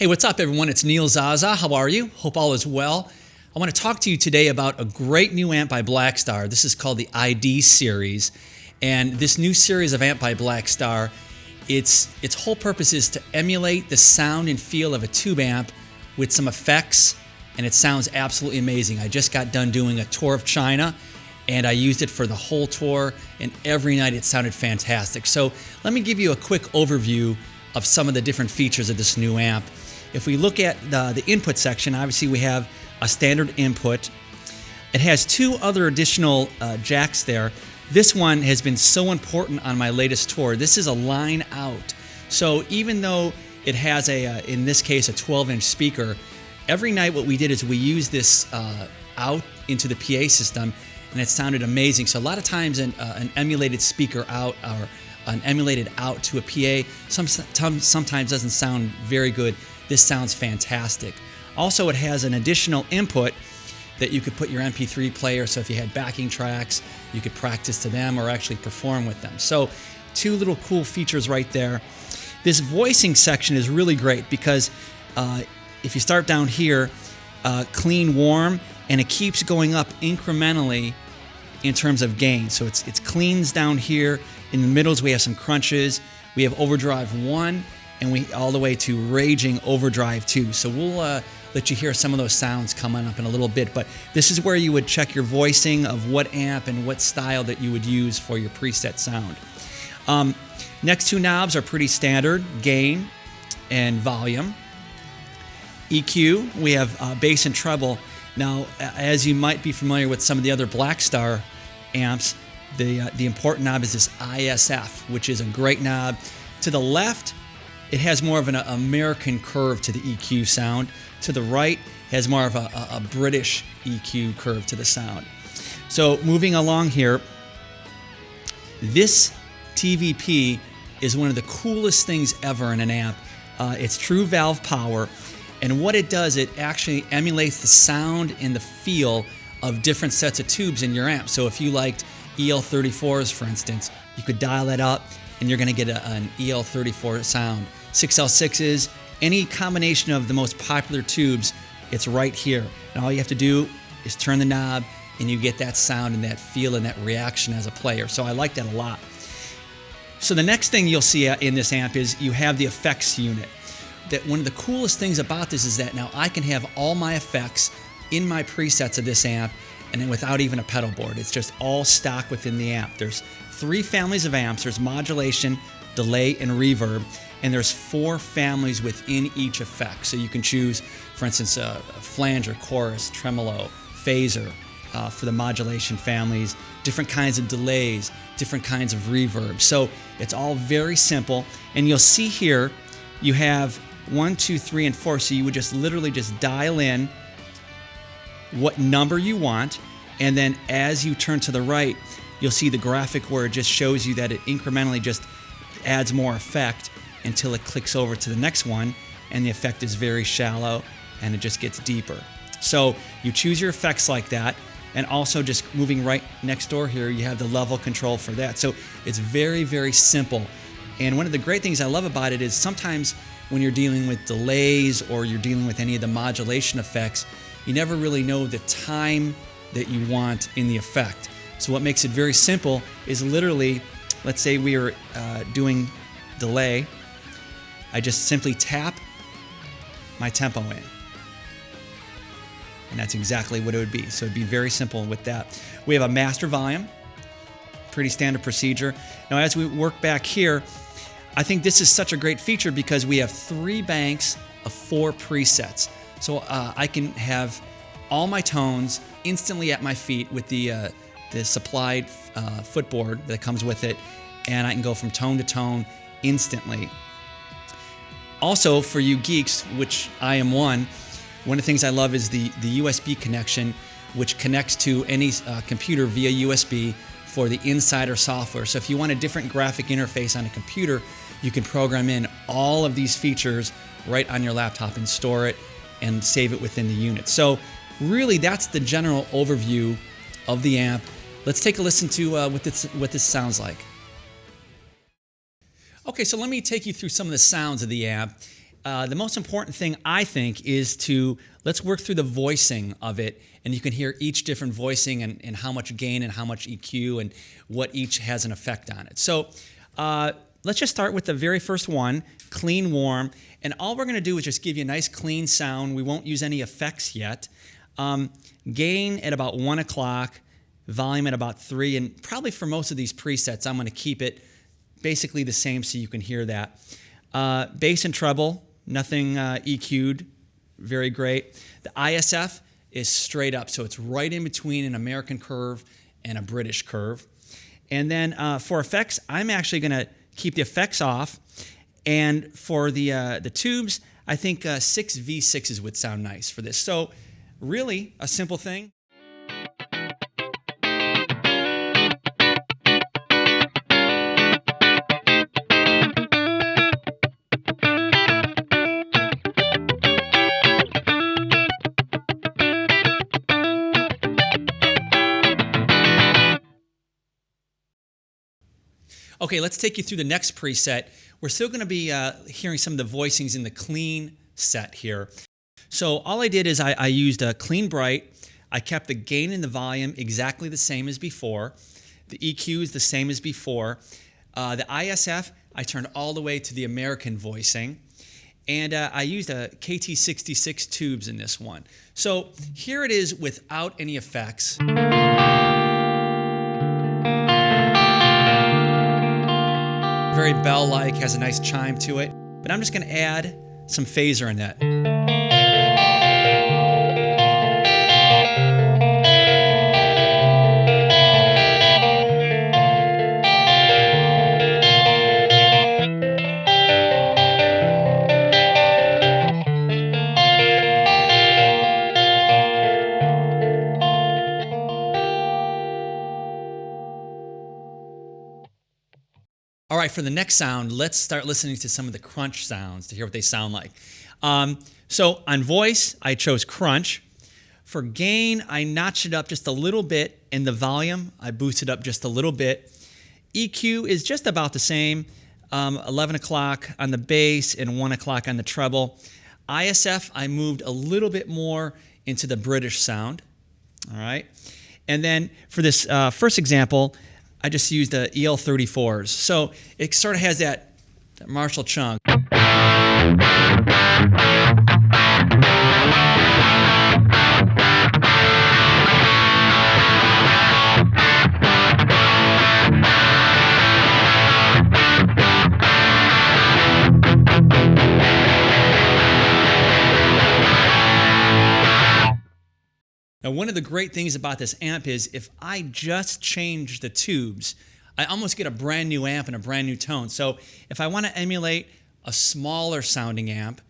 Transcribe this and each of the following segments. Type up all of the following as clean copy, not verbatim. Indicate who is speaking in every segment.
Speaker 1: Hey, what's up, everyone? It's Neil Zaza. How are you? Hope all is well. I want to talk to you today about a great new amp by Blackstar. This is called the ID series. And this new series of amp by Blackstar, its whole purpose is to emulate the sound and feel of a tube amp with some effects, and it sounds absolutely amazing. I just got done doing a tour of China, and I used it for the whole tour, and every night it sounded fantastic. So let me give you a quick overview of some of the different features of this new amp. If we look at the input section, obviously we have a standard input. It has two other additional jacks there. This one has been so important on my latest tour. This is a line out. So even though it has in this case, a 12-inch speaker, every night what we did is we used this out into the PA system, and it sounded amazing. So a lot of times an emulated speaker out or an emulated out to a PA sometimes doesn't sound very good. This sounds fantastic. Also, it has an additional input that you could put your MP3 player, so if you had backing tracks, you could practice to them or actually perform with them. So two little cool features right there. This voicing section is really great because if you start down here, clean, warm, and it keeps going up incrementally in terms of gain. So it's cleans down here. In the middles, we have some crunches. We have overdrive 1, and we all the way to raging overdrive 2. So we'll let you hear some of those sounds coming up in a little bit, but this is where you would check your voicing of what amp and what style that you would use for your preset sound. Next two knobs are pretty standard, gain and volume. EQ, we have bass and treble. Now, as you might be familiar with some of the other Blackstar amps, the important knob is this ISF, which is a great knob. To the left, it has more of an American curve to the EQ sound. To the right, has more of a British EQ curve to the sound. So moving along here, this TVP is one of the coolest things ever in an amp. It's true valve power, and what it does, it actually emulates the sound and the feel of different sets of tubes in your amp. So if you liked EL34s, for instance, you could dial that up and you're going to get an EL34 sound. 6L6s, any combination of the most popular tubes, it's right here. And all you have to do is turn the knob and you get that sound and that feel and that reaction as a player. So I like that a lot. So the next thing you'll see in this amp is you have the effects unit. That one of the coolest things about this is that now I can have all my effects in my presets of this amp, and then without even a pedal board. It's just all stock within the amp. There's 3 families of amps. There's modulation, delay, and reverb, and there's 4 families within each effect. So you can choose, for instance, a flanger, chorus, tremolo, phaser for the modulation families, different kinds of delays, different kinds of reverb. So it's all very simple, and you'll see here you have 1, 2, 3, and 4. So you would just literally just dial in what number you want, and then as you turn to the right, you'll see the graphic where it just shows you that it incrementally just adds more effect until it clicks over to the next one, and the effect is very shallow and it just gets deeper. So you choose your effects like that, and also just moving right next door here, you have the level control for that. So it's very, very simple. And one of the great things I love about it is sometimes when you're dealing with delays or you're dealing with any of the modulation effects, you never really know the time that you want in the effect. So what makes it very simple is literally, let's say we are doing delay, I just simply tap my tempo in. And that's exactly what it would be. So it'd be very simple with that. We have a master volume, pretty standard procedure. Now as we work back here, I think this is such a great feature because we have 3 banks of 4 presets. So I can have all my tones instantly at my feet with the supplied footboard that comes with it, and I can go from tone to tone instantly. Also, for you geeks, which I am one of the things I love is the USB connection, which connects to any computer via USB for the insider software. So if you want a different graphic interface on a computer, you can program in all of these features right on your laptop and store it and save it within the unit. So really, that's the general overview of the amp. Let's take a listen to what this sounds like. Okay, so let me take you through some of the sounds of the amp. the most important thing, I think, is let's work through the voicing of it, and you can hear each different voicing and how much gain and how much EQ and what each has an effect on it. So let's just start with the very first one, clean, warm, and all we're going to do is just give you a nice clean sound. We won't use any effects yet. Gain at about 1 o'clock, volume at about 3, and probably for most of these presets, I'm going to keep it basically the same so you can hear that. Bass and treble, nothing EQ'd, very great. The ISF is straight up, so it's right in between an American curve and a British curve. And then for effects, I'm actually going to keep the effects off. And for the tubes, I think 6 V6s would sound nice for this. So really, a simple thing. Okay, let's take you through the next preset. We're still going to be hearing some of the voicings in the clean set here. So all I did is I used a clean bright. I kept the gain and the volume exactly the same as before. The EQ is the same as before. The ISF, I turned all the way to the American voicing. And I used a KT66 tubes in this one. So here it is without any effects. Very bell-like, has a nice chime to it. But I'm just going to add some phaser in that. All right, for the next sound, let's start listening to some of the crunch sounds to hear what they sound like. So on voice, I chose crunch. For gain, I notched it up just a little bit, and the volume, I boosted up just a little bit. EQ is just about the same, 11 o'clock on the bass and 1 o'clock on the treble. ISF, I moved a little bit more into the British sound. All right, and then for this first example, I just used the EL34s. So it sort of has that Marshall chunk. Now, one of the great things about this amp is if I just change the tubes, I almost get a brand new amp and a brand new tone. So if I want to emulate a smaller sounding amp,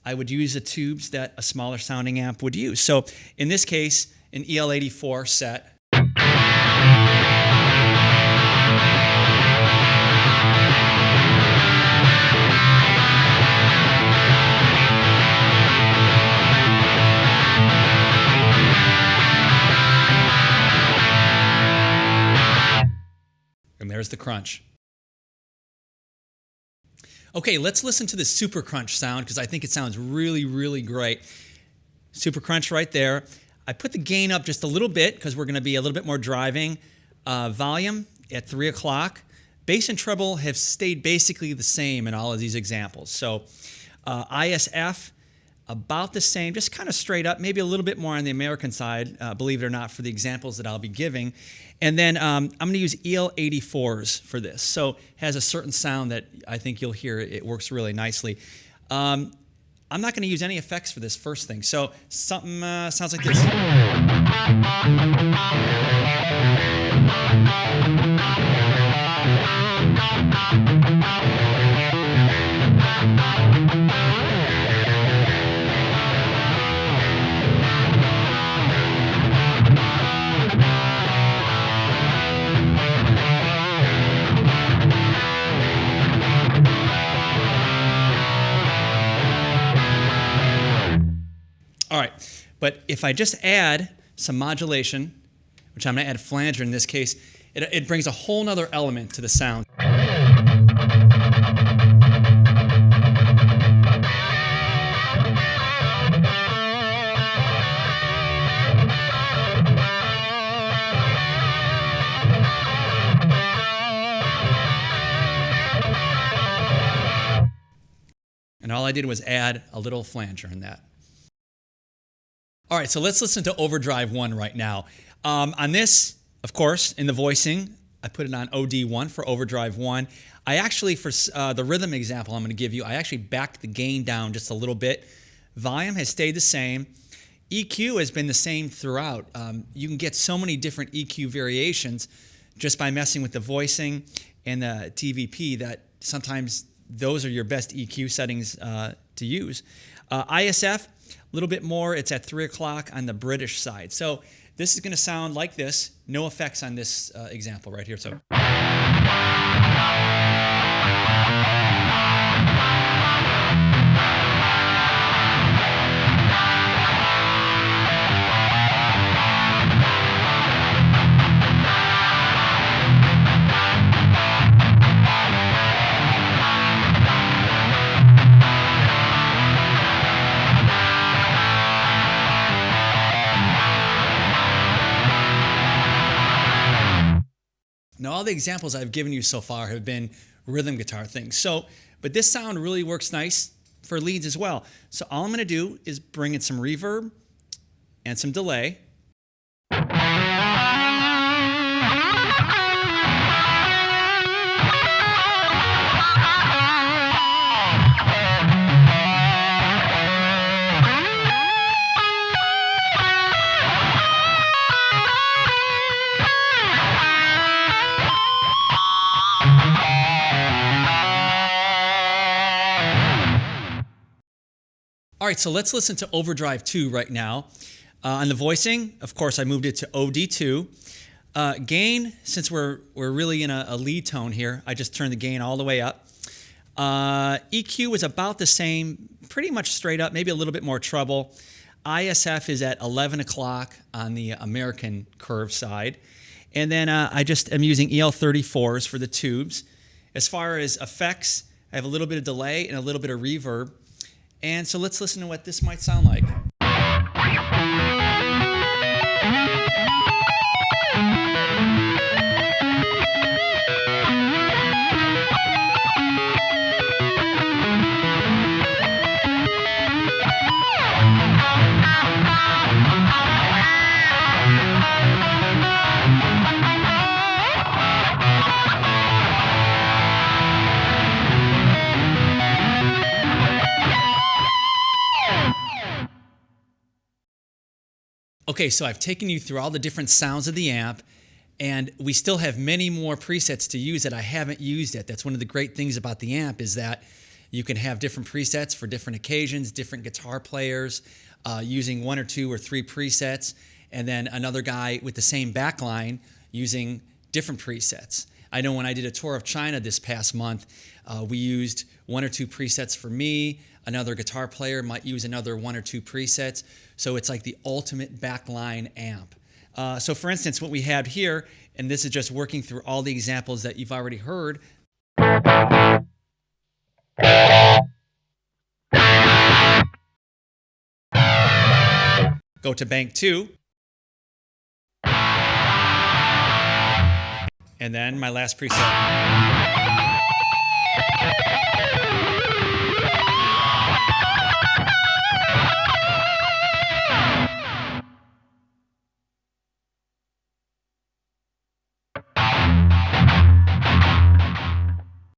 Speaker 1: I would use the tubes that a smaller sounding amp would use. So in this case, an EL84 set. And there's the crunch. Okay, let's listen to the super crunch sound because I think it sounds really, really great. Super crunch right there. I put the gain up just a little bit because we're going to be a little bit more driving. Volume at 3 o'clock. Bass and treble have stayed basically the same in all of these examples. So ISF, about the same, just kind of straight up, maybe a little bit more on the American side, believe it or not, for the examples that I'll be giving. And then I'm going to use EL84s for this. So it has a certain sound that I think you'll hear. It works really nicely. I'm not going to use any effects for this first thing. So something sounds like this. All right, but if I just add some modulation, which I'm going to add flanger in this case, it brings a whole nother element to the sound. All I did was add a little flanger in that. All right, so let's listen to Overdrive 1 right now. On this, of course, in the voicing, I put it on OD1 for Overdrive 1. I actually, for the rhythm example I'm going to give you, I actually backed the gain down just a little bit. Volume has stayed the same. EQ has been the same throughout. You can get so many different EQ variations just by messing with the voicing and the TVP that sometimes those are your best EQ settings to use. ISF, a little bit more. It's at 3 o'clock on the British side. So this is going to sound like this. No effects on this example right here. So. Now, all the examples I've given you so far have been rhythm guitar things. But this sound really works nice for leads as well. So all I'm going to do is bring in some reverb and some delay. All right, so let's listen to Overdrive 2 right now. On the voicing, of course, I moved it to OD2. Gain, since we're really in a lead tone here, I just turned the gain all the way up. EQ was about the same, pretty much straight up, maybe a little bit more treble. ISF is at 11 o'clock on the American curve side. And then I just am using EL34s for the tubes. As far as effects, I have a little bit of delay and a little bit of reverb. And so let's listen to what this might sound like. Okay, so I've taken you through all the different sounds of the amp, and we still have many more presets to use that I haven't used yet. That's one of the great things about the amp is that you can have different presets for different occasions, different guitar players, using 1 or 2 or 3 presets, and then another guy with the same backline using different presets. I know when I did a tour of China this past month, we used 1 or 2 presets for me. Another guitar player might use another 1 or 2 presets. So it's like the ultimate backline amp. So for instance, what we have here, and this is just working through all the examples that you've already heard. Go to bank 2. And then my last preset.